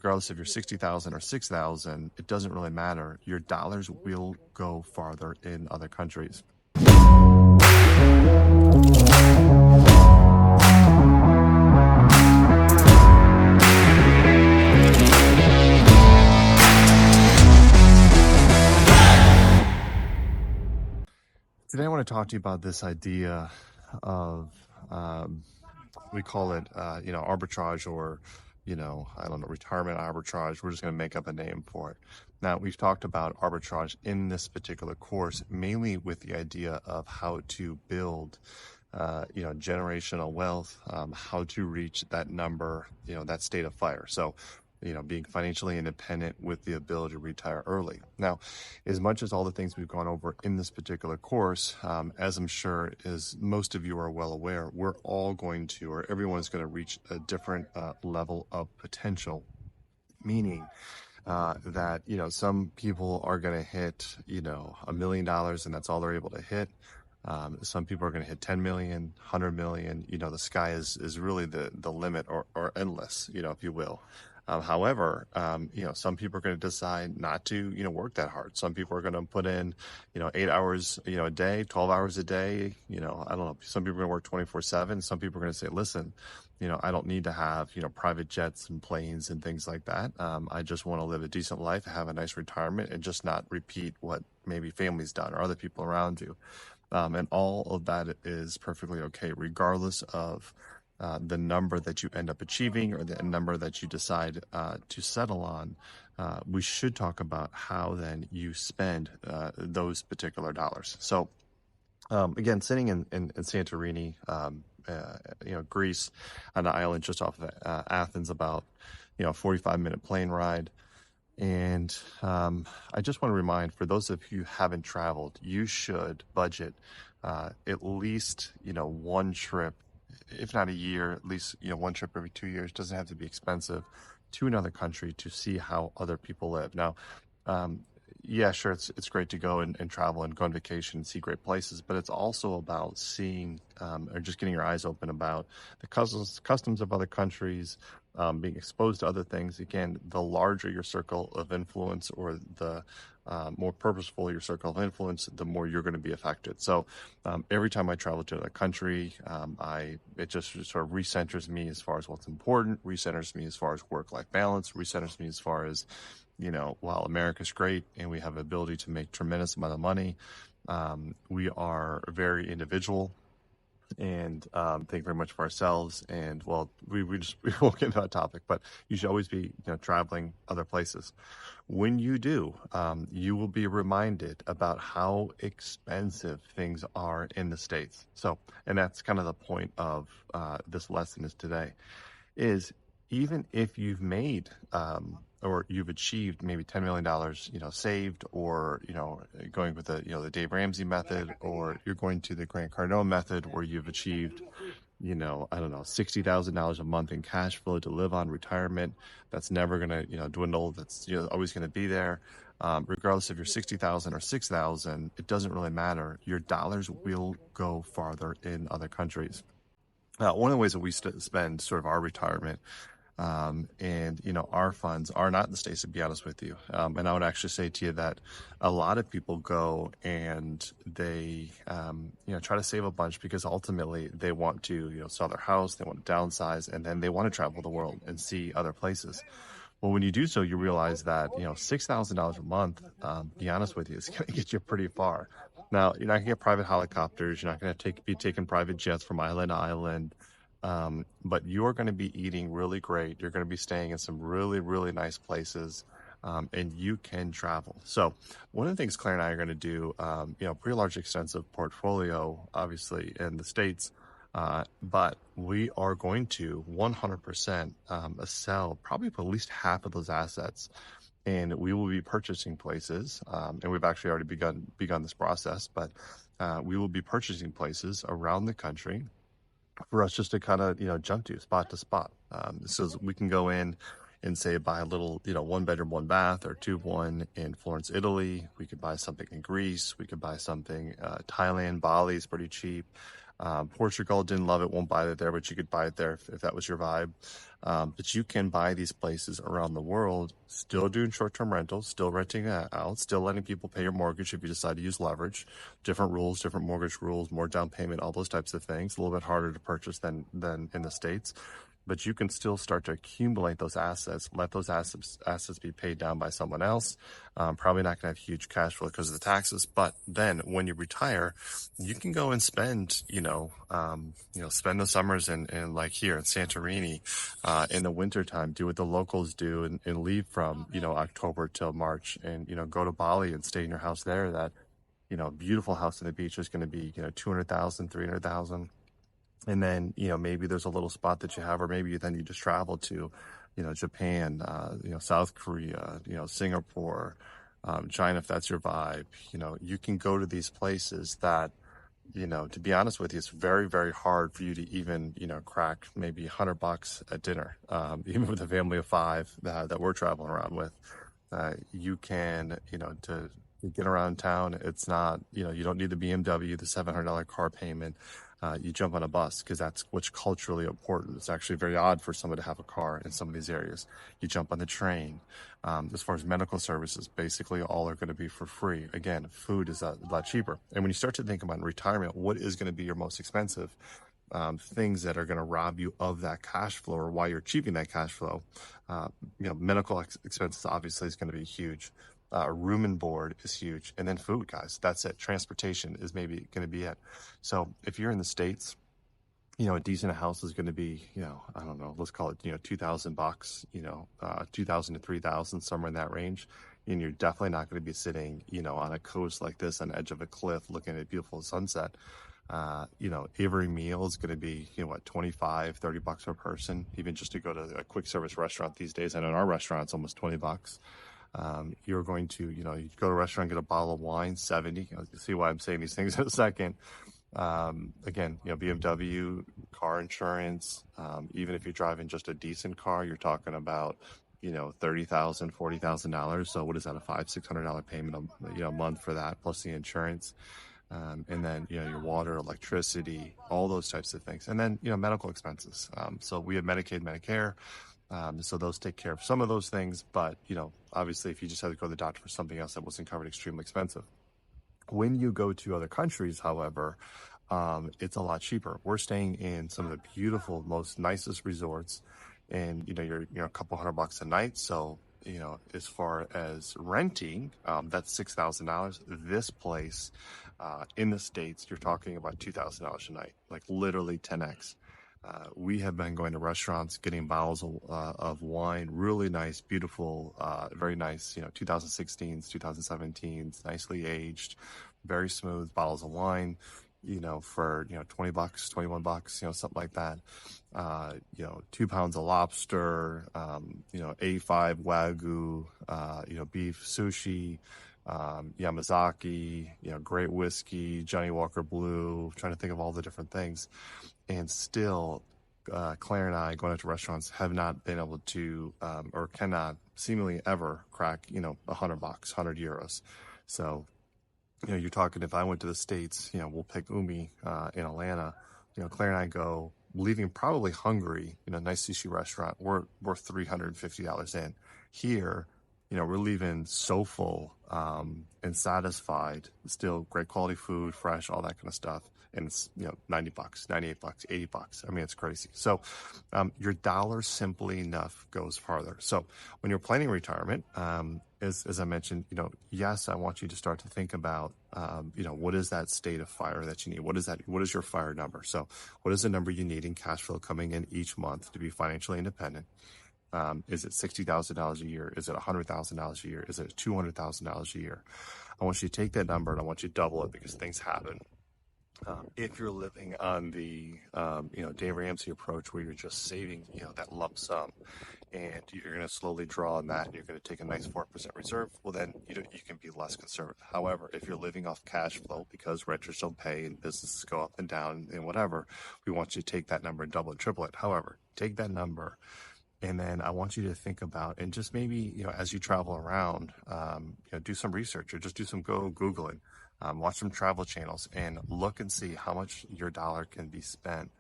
regardless if you're 60,000 or 6,000, it doesn't really matter. Your dollars will go farther in other countries. Today I want to talk to you about this idea of, we call it, arbitrage, or, I don't know, retirement arbitrage. We're just going to make up a name for it. Now, we've talked about arbitrage in this particular course, mainly with the idea of how to build, generational wealth, how to reach that number, that state of FIRE. So, being financially independent with the ability to retire early. Now, as much as all the things we've gone over in this particular course, as I'm sure as most of you are well aware, we're all going to, or everyone's going to reach a different level of potential, meaning that, some people are going to hit, $1 million and that's all they're able to hit. Some people are going to hit 10 million, 100 million. The sky is really the limit, or endless, if you will. However, some people are going to decide not to, work that hard. Some people are going to put in, 8 hours, a day, 12 hours a day. I don't know. Some people are going to work 24/7. Some people are going to say, listen, I don't need to have, private jets and planes and things like that. I just want to live a decent life, have a nice retirement, and just not repeat what maybe family's done or other people around you. And all of that is perfectly okay, regardless of the number that you end up achieving or the number that you decide to settle on. We should talk about how then you spend those particular dollars. So again, sitting in Santorini, Greece, on an island just off of Athens, about 45-minute plane ride. And I just want to remind, for those of you who haven't traveled, you should budget at least one trip, if not a year, at least one trip every 2 years. Doesn't have to be expensive, to another country to see how other people live. Now, yeah, sure, it's great to go and travel and go on vacation and see great places, but it's also about seeing or just getting your eyes open about the customs of other countries, being exposed to other things. Again, the larger your circle of influence, or the more purposeful your circle of influence, the more you're going to be affected. So every time I travel to another country, it just sort of recenters me as far as what's important, recenters me as far as work-life balance, recenters me as far as, while America's great and we have the ability to make tremendous amount of money, we are very individual and think very much for ourselves. And well, we won't get into that topic, but you should always be traveling other places. When you do, you will be reminded about how expensive things are in the States. So, and that's kind of the point of this lesson is today, is even if you've made or you've achieved maybe $10 million, saved, or, going with the Dave Ramsey method, or you're going to the Grant Cardone method, where you've achieved, I don't know, $60,000 a month in cash flow to live on retirement. That's never going to, dwindle. That's, always going to be there. Regardless if you're 60,000 or 6,000, it doesn't really matter. Your dollars will go farther in other countries. One of the ways that we spend sort of our retirement, and our funds are not in the States, to be honest with you. And I would actually say to you that a lot of people go and they try to save a bunch, because ultimately they want to sell their house, they want to downsize, and then they want to travel the world and see other places. Well, when you do so, you realize that $6,000 a month, be honest with you, is going to get you pretty far. Now, you're not going to get private helicopters, you're not going to be taking private jets from island to island. But you're going to be eating really great. You're going to be staying in some really, really nice places, and you can travel. So one of the things Claire and I are going to do, pretty large, extensive portfolio, obviously, in the States, but we are going to 100% sell probably at least half of those assets. And we will be purchasing places, and we've actually already begun this process, but we will be purchasing places around the country for us just to kind of, jump to spot. So we can go in and say buy a little, 1 bedroom, 1 bath, or 2-1 in Florence, Italy. We could buy something in Greece. We could buy something, Thailand, Bali is pretty cheap. Portugal, didn't love it, won't buy it there, but you could buy it there if that was your vibe. But you can buy these places around the world, still doing short-term rentals, still renting it out, still letting people pay your mortgage if you decide to use leverage. Different rules, different mortgage rules, more down payment, all those types of things. A little bit harder to purchase than in the States. But you can still start to accumulate those assets, let those assets be paid down by someone else. Probably not going to have huge cash flow because of the taxes. But then when you retire, you can go and spend, spend the summers in like here in Santorini, in the wintertime, do what the locals do and leave from, October till March and, go to Bali and stay in your house there. That, beautiful house on the beach is going to be, 200,000, 300,000. And then, maybe there's a little spot that you have, or maybe then you just travel to, Japan, South Korea, Singapore, China, if that's your vibe. You can go to these places that, to be honest with you, it's very, very hard for you to even, crack maybe $100 at dinner, even with a family of five that we're traveling around with. You can, to get around town, it's not, you don't need the BMW, the $700 car payment. You jump on a bus because that's what's culturally important. It's actually very odd for someone to have a car in some of these areas. You jump on the train. As far as medical services, basically all are going to be for free. Again, food is a lot cheaper. And when you start to think about retirement, what is going to be your most expensive things that are going to rob you of that cash flow, or while you're achieving that cash flow? Medical expenses obviously is going to be huge. Room and board is huge. And then food, guys, that's it. Transportation is maybe going to be it. So if you're in the States, a decent house is going to be, I don't know, let's call it, $2,000, 2,000 to 3,000, somewhere in that range. And you're definitely not going to be sitting, on a coast like this on the edge of a cliff looking at a beautiful sunset. Every meal is going to be, $25, $30 per person, even just to go to a quick service restaurant these days. And in our restaurant, it's almost $20. You're going to, you go to a restaurant, get a bottle of wine, 70. You'll see why I'm saying these things in a second. Again, BMW, car insurance, even if you're driving just a decent car, you're talking about, $30,000, $40,000. So what is that, a $500-$600 payment, a month for that, plus the insurance. And then, your water, electricity, all those types of things. And then, medical expenses. So we have Medicaid, Medicare. So those take care of some of those things, but obviously if you just had to go to the doctor for something else that wasn't covered, extremely expensive. When you go to other countries, however, it's a lot cheaper. We're staying in some of the beautiful, most nicest resorts, and you're a couple $100 a night. So as far as renting, that's $6,000. This place in the States, you're talking about $2,000 a night, like literally 10x. We have been going to restaurants, getting bottles of wine, really nice, beautiful, very nice, 2016s, 2017s, nicely aged, very smooth bottles of wine, for, $20, $21, something like that. 2 pounds of lobster, A5 Wagyu, beef sushi, Yamazaki, great whiskey, Johnny Walker Blue, trying to think of all the different things. And still, Claire and I, going out to restaurants, have not been able to, or cannot seemingly ever crack, $100, €100. So, you're talking, if I went to the States, we'll pick Umi in Atlanta, Claire and I go, leaving probably hungry, nice sushi restaurant, we're $350 in. Here, we're leaving so full and satisfied, still great quality food, fresh, all that kind of stuff. And it's, $90, $98, $80. I mean, it's crazy. So your dollar simply enough goes farther. So when you're planning retirement, as I mentioned, yes, I want you to start to think about, what is that state of FIRE that you need? What is your FIRE number? So what is the number you need in cash flow coming in each month to be financially independent? Is it $60,000 a year? Is it $100,000 a year? Is it $200,000 a year? I want you to take that number and I want you to double it, because things happen. If you're living on the, Dave Ramsey approach, where you're just saving, that lump sum, and you're going to slowly draw on that, and you're going to take a nice 4% reserve, well, then, you can be less conservative. However, if you're living off cash flow because renters don't pay and businesses go up and down and whatever, we want you to take that number and double it, triple it. However, take that number, and then I want you to think about, and just maybe, as you travel around, do some research, or just do some Googling. Watch some travel channels and look and see how much your dollar can be spent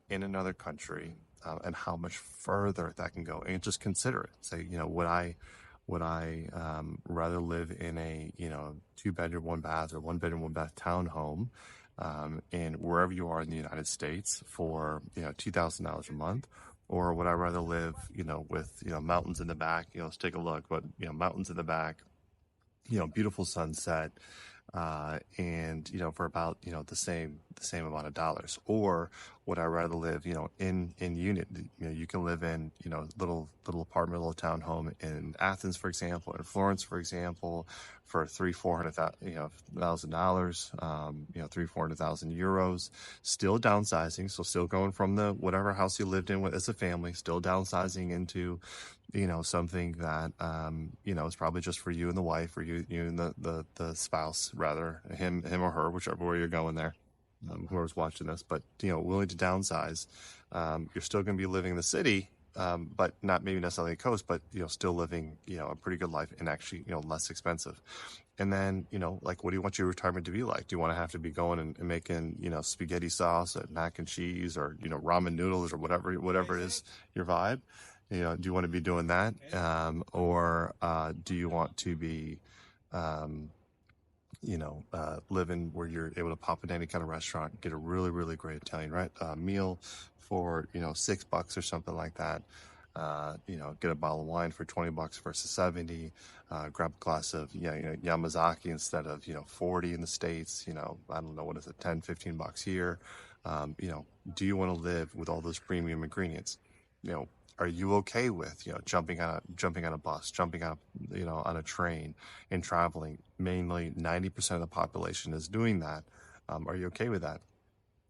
in another country, and how much further that can go. And just consider it. Say, would I rather live in a, 2 bedroom, 1 bath, or 1 bedroom, 1 bath townhome, and wherever you are in the United States for, $2,000 a month? Or would I rather live, with, mountains in the back? Let's take a look, but, mountains in the back, beautiful sunset, and for about the same amount of dollars? Or would I rather live in unit? You can live in little apartment, little townhome in Athens, for example, in Florence, for example, for 300,000-400,000, 400,000 euros, still downsizing. So still going from the whatever house you lived in with as a family, still downsizing into something that is probably just for you and the wife, or you and the spouse, rather, him or her, whichever way you're going there, whoever's watching this. But willing to downsize. You're still going to be living in the city, but not maybe necessarily the coast, but still living a pretty good life, and actually less expensive. And then like, what do you want your retirement to be like? Do you want to have to be going and making spaghetti sauce and mac and cheese, or ramen noodles, or whatever it is, your vibe? Do you want to be doing that? Or do you want to be, living where you're able to pop in any kind of restaurant, get a really, really great Italian meal for, $6 or something like that? Get a bottle of wine for $20 versus 70. Grab a glass of, Yamazaki instead of, 40 in the States. I don't know, what is it, 10, $15 here. Do you want to live with all those premium ingredients? Are you okay with jumping on a bus, jumping on on a train, and traveling? Mainly 90% of the population is doing that. Are you okay with that?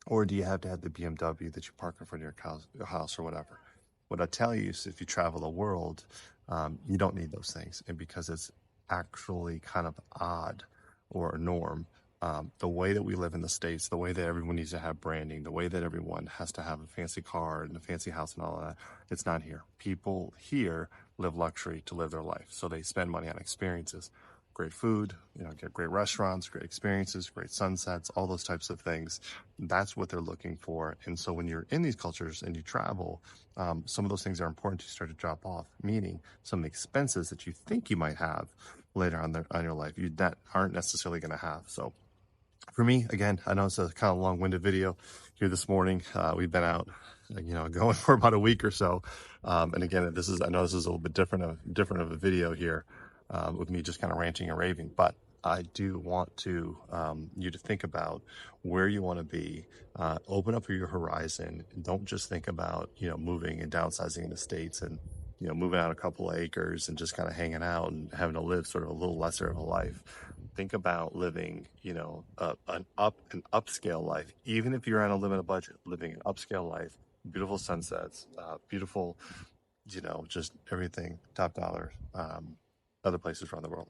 Or do you have to have the BMW that you park in front of your house or whatever? What I tell you is, if you travel the world, you don't need those things. And because it's actually kind of odd, or a norm, the way that we live in the States, the way that everyone needs to have branding, the way that everyone has to have a fancy car and a fancy house and all of that, it's not here. People here live luxury to live their life. So they spend money on experiences. Great food, get great restaurants, great experiences, great sunsets, all those types of things. That's what they're looking for. And so when you're in these cultures and you travel, some of those things are important to start to drop off, meaning some expenses that you think you might have later on your life, that aren't necessarily going to have. So for me, again, I know it's a kind of long-winded video here this morning. We've been out, going for about a week or so. And again, I know this is a little bit different of a video here, with me just kind of ranting and raving, but I do want to you to think about where you want to be. Open up your horizon. Don't just think about moving and downsizing in the States, and moving out a couple of acres and just kind of hanging out and having to live sort of a little lesser of a life. Think about living, an upscale life, even if you're on a limited budget. Living an upscale life, beautiful sunsets, beautiful, just everything top dollar, other places around the world.